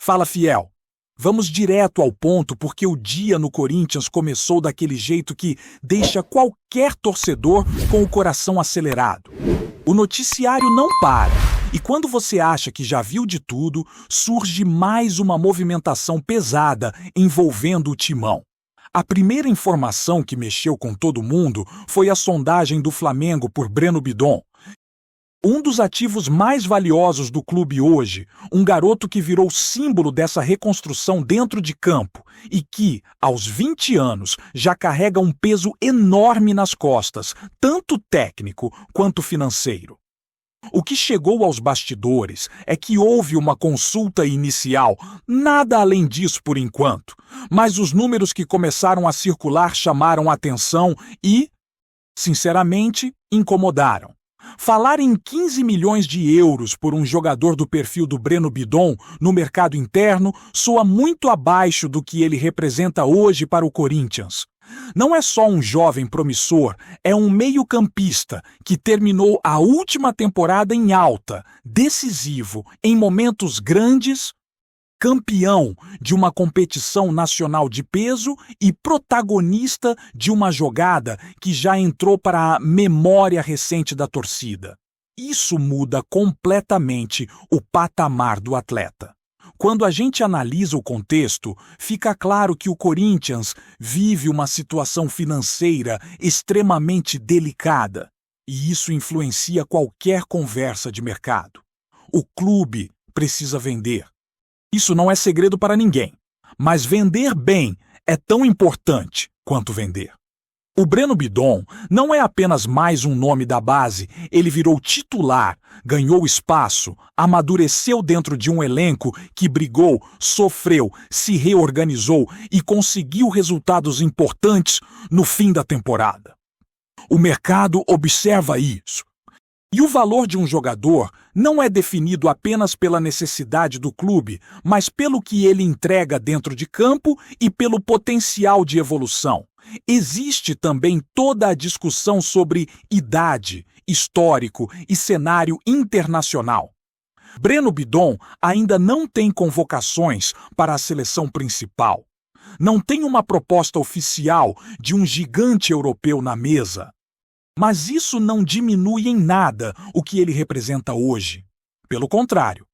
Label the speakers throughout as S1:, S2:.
S1: Fala, fiel. Vamos direto ao ponto porque o dia no Corinthians começou daquele jeito que deixa qualquer torcedor com o coração acelerado. O noticiário não para, e quando você acha que já viu de tudo, surge mais uma movimentação pesada envolvendo o timão. A primeira informação que mexeu com todo mundo foi a sondagem do Flamengo por Breno Bidon. Um dos ativos mais valiosos do clube hoje, um garoto que virou símbolo dessa reconstrução dentro de campo e que, aos 20 anos, já carrega um peso enorme nas costas, tanto técnico quanto financeiro. O que chegou aos bastidores é que houve uma consulta inicial, nada além disso por enquanto, mas os números que começaram a circular chamaram a atenção e, sinceramente, incomodaram. Falar em 15 milhões de euros por um jogador do perfil do Breno Bidon no mercado interno soa muito abaixo do que ele representa hoje para o Corinthians. Não é só um jovem promissor, é um meio-campista que terminou a última temporada em alta, decisivo, em momentos grandes, campeão de uma competição nacional de peso e protagonista de uma jogada que já entrou para a memória recente da torcida. Isso muda completamente o patamar do atleta. Quando a gente analisa o contexto, fica claro que o Corinthians vive uma situação financeira extremamente delicada, e isso influencia qualquer conversa de mercado. O clube precisa vender. Isso não é segredo para ninguém, mas vender bem é tão importante quanto vender. O Breno Bidon não é apenas mais um nome da base, ele virou titular, ganhou espaço, amadureceu dentro de um elenco que brigou, sofreu, se reorganizou e conseguiu resultados importantes no fim da temporada. O mercado observa isso. E o valor de um jogador não é definido apenas pela necessidade do clube, mas pelo que ele entrega dentro de campo e pelo potencial de evolução. Existe também toda a discussão sobre idade, histórico e cenário internacional. Breno Bidon ainda não tem convocações para a seleção principal. Não tem uma proposta oficial de um gigante europeu na mesa. Mas isso não diminui em nada o que ele representa hoje. Pelo contrário,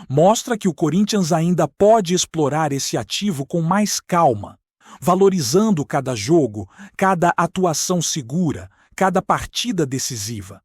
S1: mostra que o Corinthians ainda pode explorar esse ativo com mais calma, valorizando cada jogo, cada atuação segura, cada partida decisiva.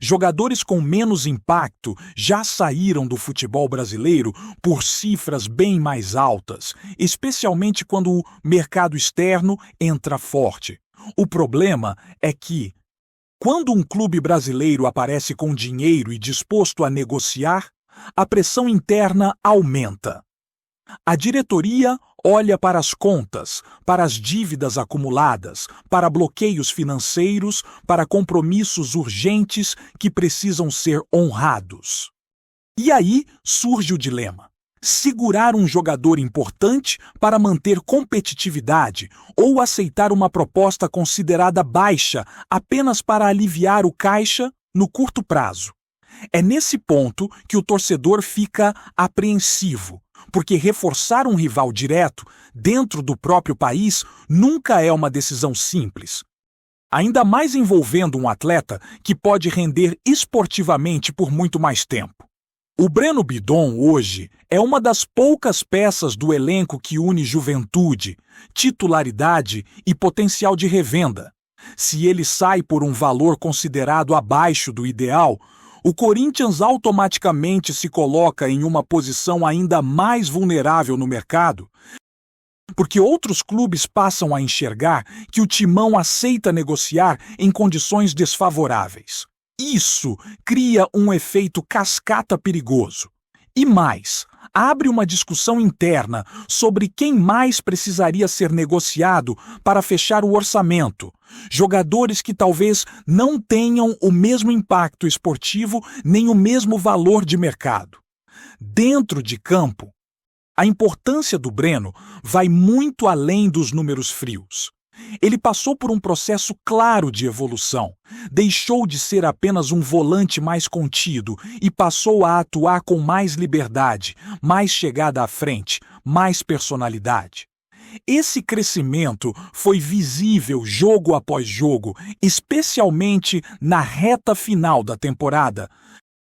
S1: Jogadores com menos impacto já saíram do futebol brasileiro por cifras bem mais altas, especialmente quando o mercado externo entra forte. O problema é que, quando um clube brasileiro aparece com dinheiro e disposto a negociar, a pressão interna aumenta. A diretoria olha para as contas, para as dívidas acumuladas, para bloqueios financeiros, para compromissos urgentes que precisam ser honrados. E aí surge o dilema: segurar um jogador importante para manter competitividade ou aceitar uma proposta considerada baixa apenas para aliviar o caixa no curto prazo. É nesse ponto que o torcedor fica apreensivo, porque reforçar um rival direto dentro do próprio país nunca é uma decisão simples. Ainda mais envolvendo um atleta que pode render esportivamente por muito mais tempo. O Breno Bidon, hoje, é uma das poucas peças do elenco que une juventude, titularidade e potencial de revenda. Se ele sai por um valor considerado abaixo do ideal, o Corinthians automaticamente se coloca em uma posição ainda mais vulnerável no mercado, porque outros clubes passam a enxergar que o timão aceita negociar em condições desfavoráveis. Isso cria um efeito cascata perigoso. E mais, abre uma discussão interna sobre quem mais precisaria ser negociado para fechar o orçamento. Jogadores que talvez não tenham o mesmo impacto esportivo nem o mesmo valor de mercado. Dentro de campo, a importância do Breno vai muito além dos números frios. Ele passou por um processo claro de evolução. Deixou de ser apenas um volante mais contido e passou a atuar com mais liberdade, mais chegada à frente, mais personalidade. Esse crescimento foi visível jogo após jogo, especialmente na reta final da temporada,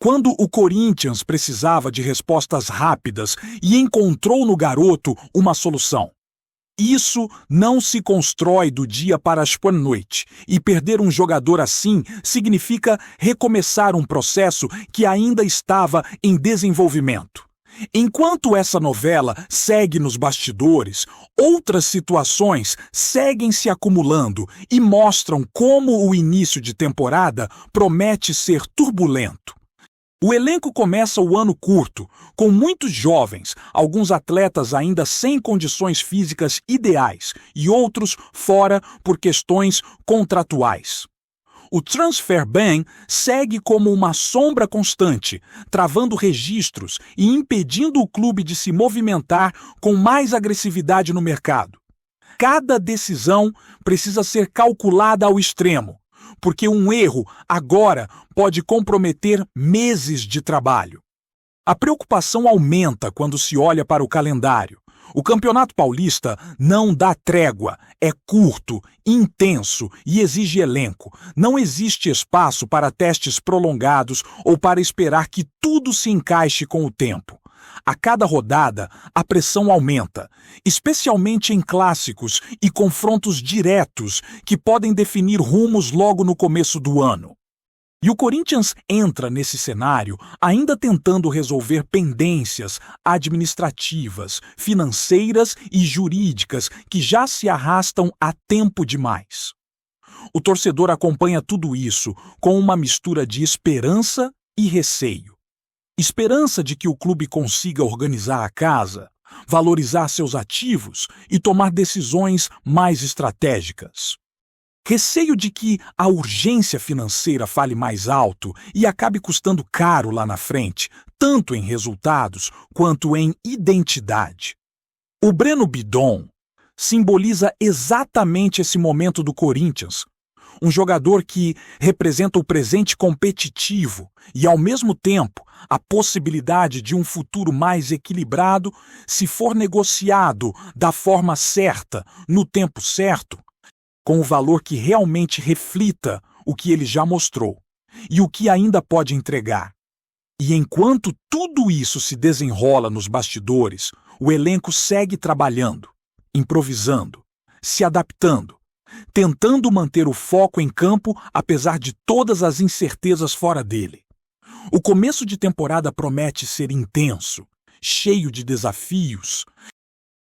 S1: quando o Corinthians precisava de respostas rápidas e encontrou no garoto uma solução. Isso não se constrói do dia para a noite, e perder um jogador assim significa recomeçar um processo que ainda estava em desenvolvimento. Enquanto essa novela segue nos bastidores, outras situações seguem se acumulando e mostram como o início de temporada promete ser turbulento. O elenco começa o ano curto, com muitos jovens, alguns atletas ainda sem condições físicas ideais e outros fora por questões contratuais. O transfer ban segue como uma sombra constante, travando registros e impedindo o clube de se movimentar com mais agressividade no mercado. Cada decisão precisa ser calculada ao extremo, porque um erro agora pode comprometer meses de trabalho. A preocupação aumenta quando se olha para o calendário. O Campeonato Paulista não dá trégua, é curto, intenso e exige elenco. Não existe espaço para testes prolongados ou para esperar que tudo se encaixe com o tempo. A cada rodada, a pressão aumenta, especialmente em clássicos e confrontos diretos que podem definir rumos logo no começo do ano. E o Corinthians entra nesse cenário ainda tentando resolver pendências administrativas, financeiras e jurídicas que já se arrastam há tempo demais. O torcedor acompanha tudo isso com uma mistura de esperança e receio. Esperança de que o clube consiga organizar a casa, valorizar seus ativos e tomar decisões mais estratégicas. Receio de que a urgência financeira fale mais alto e acabe custando caro lá na frente, tanto em resultados quanto em identidade. O Breno Bidon simboliza exatamente esse momento do Corinthians. Um jogador que representa o presente competitivo e, ao mesmo tempo, a possibilidade de um futuro mais equilibrado se for negociado da forma certa, no tempo certo, com o valor que realmente reflita o que ele já mostrou e o que ainda pode entregar. E enquanto tudo isso se desenrola nos bastidores, o elenco segue trabalhando, improvisando, se adaptando, tentando manter o foco em campo apesar de todas as incertezas fora dele. O começo de temporada promete ser intenso, cheio de desafios,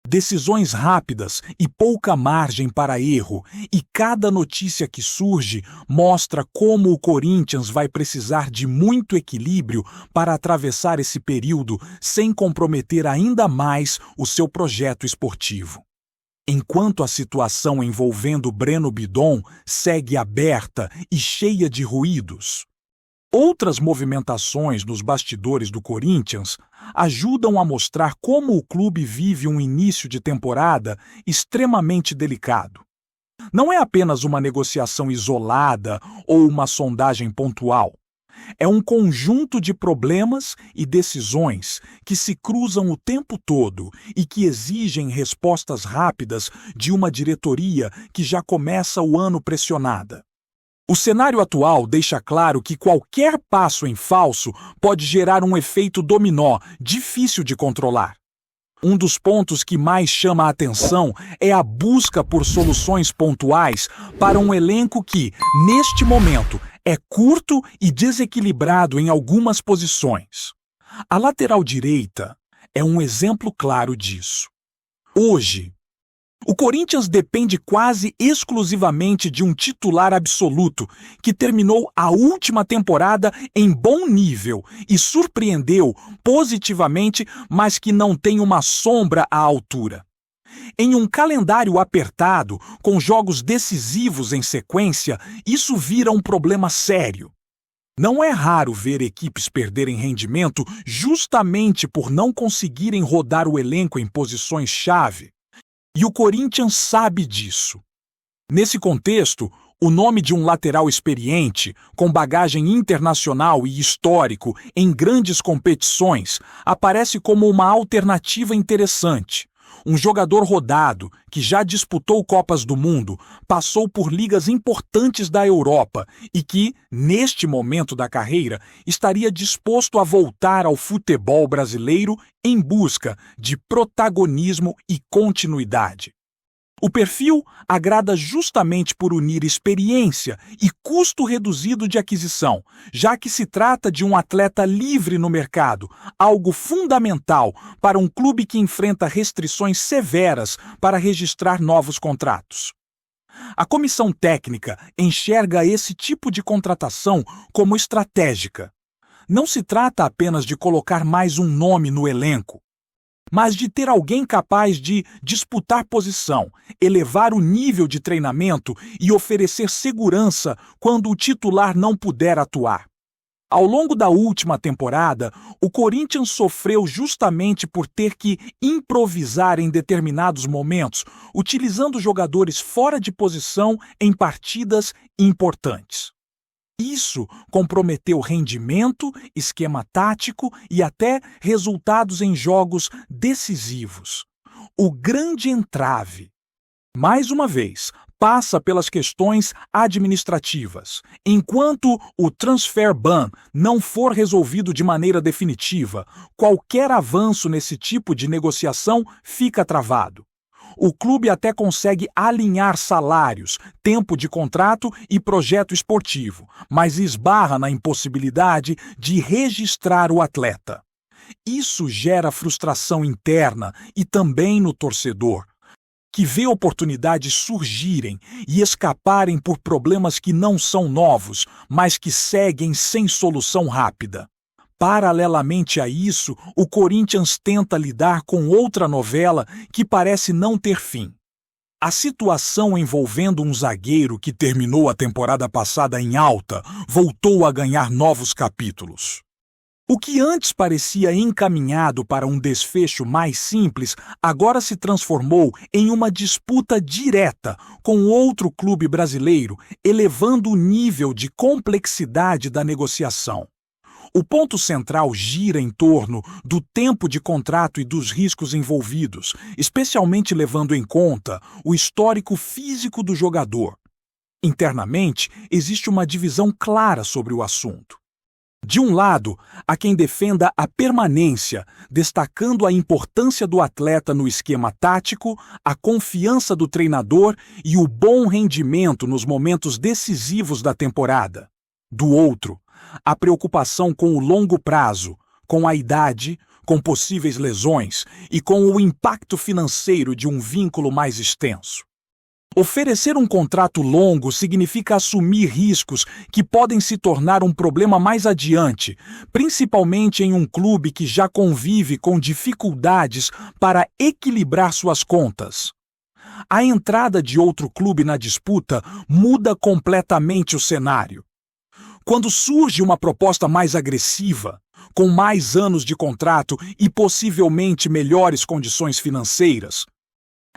S1: decisões rápidas e pouca margem para erro, e cada notícia que surge mostra como o Corinthians vai precisar de muito equilíbrio para atravessar esse período sem comprometer ainda mais o seu projeto esportivo. Enquanto a situação envolvendo Breno Bidon segue aberta e cheia de ruídos, outras movimentações nos bastidores do Corinthians ajudam a mostrar como o clube vive um início de temporada extremamente delicado. Não é apenas uma negociação isolada ou uma sondagem pontual. É um conjunto de problemas e decisões que se cruzam o tempo todo e que exigem respostas rápidas de uma diretoria que já começa o ano pressionada. O cenário atual deixa claro que qualquer passo em falso pode gerar um efeito dominó difícil de controlar. Um dos pontos que mais chama a atenção é a busca por soluções pontuais para um elenco que, neste momento, é curto e desequilibrado em algumas posições. A lateral direita é um exemplo claro disso. Hoje, o Corinthians depende quase exclusivamente de um titular absoluto que terminou a última temporada em bom nível e surpreendeu positivamente, mas que não tem uma sombra à altura. Em um calendário apertado, com jogos decisivos em sequência, isso vira um problema sério. Não é raro ver equipes perderem rendimento justamente por não conseguirem rodar o elenco em posições-chave. E o Corinthians sabe disso. Nesse contexto, o nome de um lateral experiente, com bagagem internacional e histórico em grandes competições, aparece como uma alternativa interessante. Um jogador rodado, que já disputou Copas do Mundo, passou por ligas importantes da Europa e que, neste momento da carreira, estaria disposto a voltar ao futebol brasileiro em busca de protagonismo e continuidade. O perfil agrada justamente por unir experiência e custo reduzido de aquisição, já que se trata de um atleta livre no mercado, algo fundamental para um clube que enfrenta restrições severas para registrar novos contratos. A comissão técnica enxerga esse tipo de contratação como estratégica. Não se trata apenas de colocar mais um nome no elenco, mas de ter alguém capaz de disputar posição, elevar o nível de treinamento e oferecer segurança quando o titular não puder atuar. Ao longo da última temporada, o Corinthians sofreu justamente por ter que improvisar em determinados momentos, utilizando jogadores fora de posição em partidas importantes. Isso comprometeu rendimento, esquema tático e até resultados em jogos decisivos. O grande entrave, mais uma vez, passa pelas questões administrativas. Enquanto o transfer ban não for resolvido de maneira definitiva, qualquer avanço nesse tipo de negociação fica travado. O clube até consegue alinhar salários, tempo de contrato e projeto esportivo, mas esbarra na impossibilidade de registrar o atleta. Isso gera frustração interna e também no torcedor, que vê oportunidades surgirem e escaparem por problemas que não são novos, mas que seguem sem solução rápida. Paralelamente a isso, o Corinthians tenta lidar com outra novela que parece não ter fim. A situação envolvendo um zagueiro que terminou a temporada passada em alta voltou a ganhar novos capítulos. O que antes parecia encaminhado para um desfecho mais simples, agora se transformou em uma disputa direta com outro clube brasileiro, elevando o nível de complexidade da negociação. O ponto central gira em torno do tempo de contrato e dos riscos envolvidos, especialmente levando em conta o histórico físico do jogador. Internamente, existe uma divisão clara sobre o assunto. De um lado, há quem defenda a permanência, destacando a importância do atleta no esquema tático, a confiança do treinador e o bom rendimento nos momentos decisivos da temporada. Do outro, a preocupação com o longo prazo, com a idade, com possíveis lesões e com o impacto financeiro de um vínculo mais extenso. Oferecer um contrato longo significa assumir riscos que podem se tornar um problema mais adiante, principalmente em um clube que já convive com dificuldades para equilibrar suas contas. A entrada de outro clube na disputa muda completamente o cenário. Quando surge uma proposta mais agressiva, com mais anos de contrato e possivelmente melhores condições financeiras,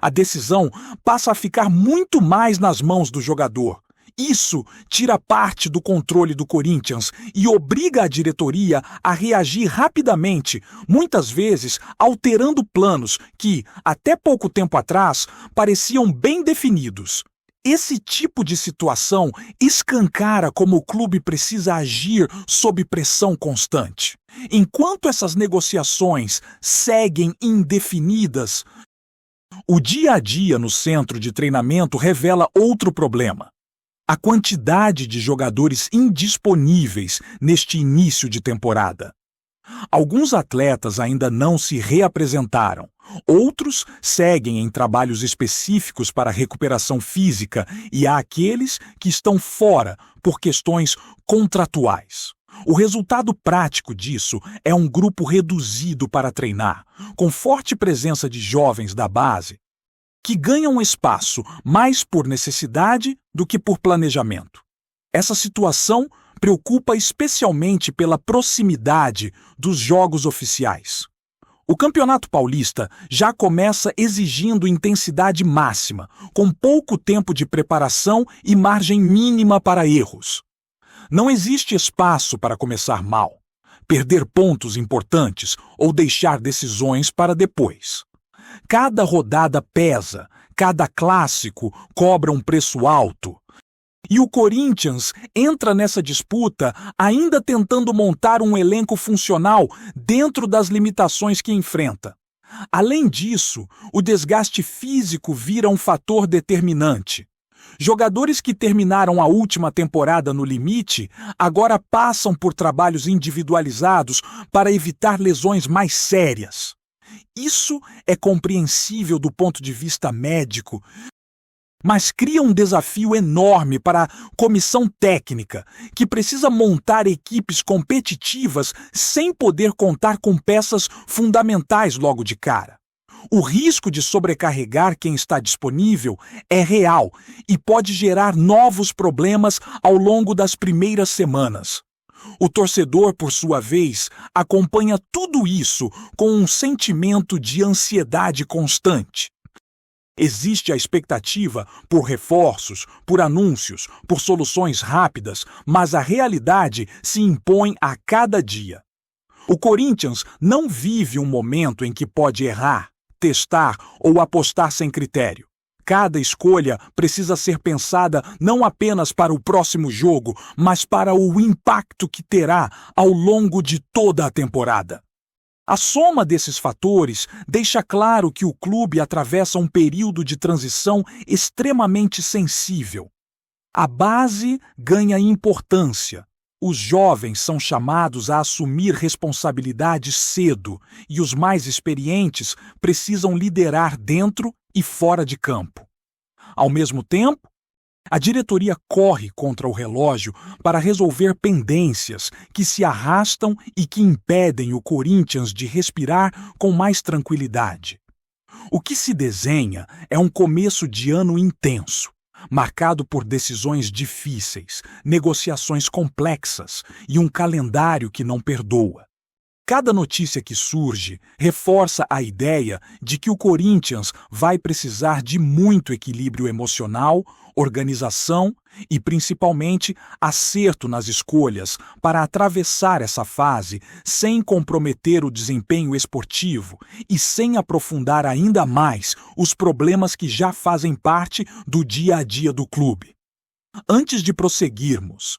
S1: a decisão passa a ficar muito mais nas mãos do jogador. Isso tira parte do controle do Corinthians e obriga a diretoria a reagir rapidamente, muitas vezes alterando planos que, até pouco tempo atrás, pareciam bem definidos. Esse tipo de situação escancara como o clube precisa agir sob pressão constante. Enquanto essas negociações seguem indefinidas, o dia a dia no centro de treinamento revela outro problema: a quantidade de jogadores indisponíveis neste início de temporada. Alguns atletas ainda não se reapresentaram. Outros seguem em trabalhos específicos para recuperação física e há aqueles que estão fora por questões contratuais. O resultado prático disso é um grupo reduzido para treinar, com forte presença de jovens da base, que ganham espaço mais por necessidade do que por planejamento. Essa situação preocupa especialmente pela proximidade dos jogos oficiais. O Campeonato Paulista já começa exigindo intensidade máxima, com pouco tempo de preparação e margem mínima para erros. Não existe espaço para começar mal, perder pontos importantes ou deixar decisões para depois. Cada rodada pesa, cada clássico cobra um preço alto. E o Corinthians entra nessa disputa ainda tentando montar um elenco funcional dentro das limitações que enfrenta. Além disso, o desgaste físico vira um fator determinante. Jogadores que terminaram a última temporada no limite agora passam por trabalhos individualizados para evitar lesões mais sérias. Isso é compreensível do ponto de vista médico, mas cria um desafio enorme para a comissão técnica, que precisa montar equipes competitivas sem poder contar com peças fundamentais logo de cara. O risco de sobrecarregar quem está disponível é real e pode gerar novos problemas ao longo das primeiras semanas. O torcedor, por sua vez, acompanha tudo isso com um sentimento de ansiedade constante. Existe a expectativa por reforços, por anúncios, por soluções rápidas, mas a realidade se impõe a cada dia. O Corinthians não vive um momento em que pode errar, testar ou apostar sem critério. Cada escolha precisa ser pensada não apenas para o próximo jogo, mas para o impacto que terá ao longo de toda a temporada. A soma desses fatores deixa claro que o clube atravessa um período de transição extremamente sensível. A base ganha importância. Os jovens são chamados a assumir responsabilidades cedo e os mais experientes precisam liderar dentro e fora de campo. Ao mesmo tempo, a diretoria corre contra o relógio para resolver pendências que se arrastam e que impedem o Corinthians de respirar com mais tranquilidade. O que se desenha é um começo de ano intenso, marcado por decisões difíceis, negociações complexas e um calendário que não perdoa. Cada notícia que surge reforça a ideia de que o Corinthians vai precisar de muito equilíbrio emocional, organização e, principalmente, acerto nas escolhas para atravessar essa fase sem comprometer o desempenho esportivo e sem aprofundar ainda mais os problemas que já fazem parte do dia a dia do clube. Antes de prosseguirmos,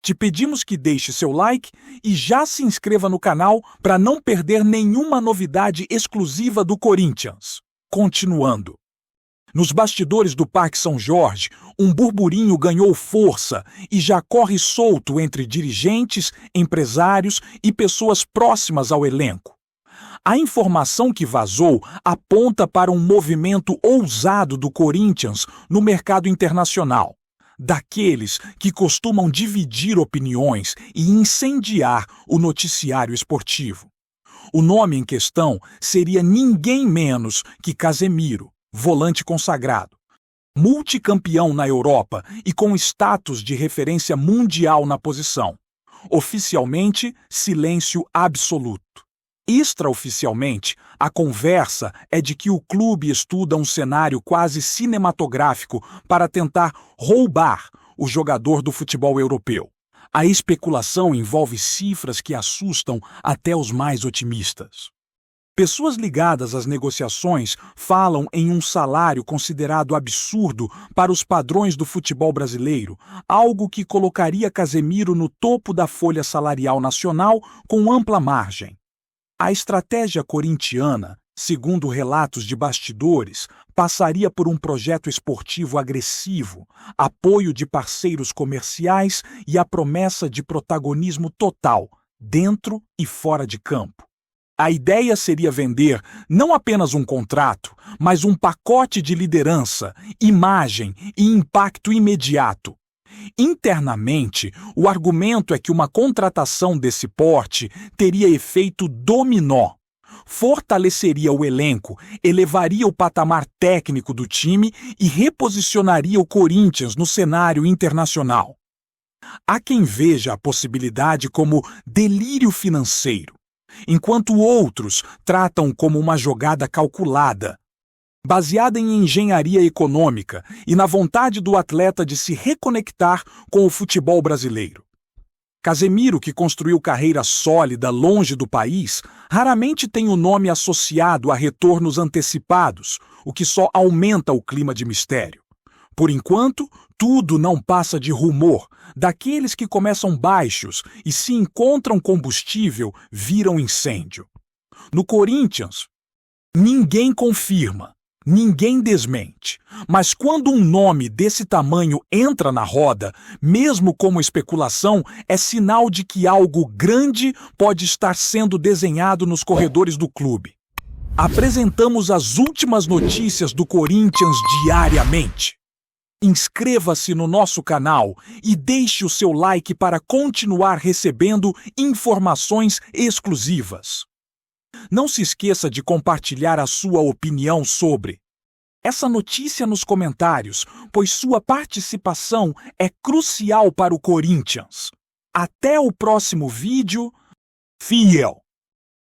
S1: te pedimos que deixe seu like e já se inscreva no canal para não perder nenhuma novidade exclusiva do Corinthians. Continuando. Nos bastidores do Parque São Jorge, um burburinho ganhou força e já corre solto entre dirigentes, empresários e pessoas próximas ao elenco. A informação que vazou aponta para um movimento ousado do Corinthians no mercado internacional. Daqueles que costumam dividir opiniões e incendiar o noticiário esportivo. O nome em questão seria ninguém menos que Casemiro, volante consagrado. Multicampeão na Europa e com status de referência mundial na posição. Oficialmente, silêncio absoluto. Extraoficialmente, a conversa é de que o clube estuda um cenário quase cinematográfico para tentar roubar o jogador do futebol europeu. A especulação envolve cifras que assustam até os mais otimistas. Pessoas ligadas às negociações falam em um salário considerado absurdo para os padrões do futebol brasileiro, algo que colocaria Casemiro no topo da folha salarial nacional com ampla margem. A estratégia corintiana, segundo relatos de bastidores, passaria por um projeto esportivo agressivo, apoio de parceiros comerciais e a promessa de protagonismo total, dentro e fora de campo. A ideia seria vender não apenas um contrato, mas um pacote de liderança, imagem e impacto imediato. Internamente, o argumento é que uma contratação desse porte teria efeito dominó. Fortaleceria o elenco, elevaria o patamar técnico do time e reposicionaria o Corinthians no cenário internacional. Há quem veja a possibilidade como delírio financeiro. enquanto outros tratam como uma jogada calculada, baseada em engenharia econômica e na vontade do atleta de se reconectar com o futebol brasileiro. Casemiro, que construiu carreira sólida longe do país, raramente tem o nome associado a retornos antecipados, o que só aumenta o clima de mistério. Por enquanto, tudo não passa de rumor, daqueles que começam baixos e, se encontram combustível, viram incêndio. No Corinthians, ninguém confirma, ninguém desmente. Mas quando um nome desse tamanho entra na roda, mesmo como especulação, é sinal de que algo grande pode estar sendo desenhado nos corredores do clube. Apresentamos as últimas notícias do Corinthians diariamente. Inscreva-se no nosso canal e deixe o seu like para continuar recebendo informações exclusivas. Não se esqueça de compartilhar a sua opinião sobre essa notícia nos comentários, pois sua participação é crucial para o Corinthians. Até o próximo vídeo. Fiel!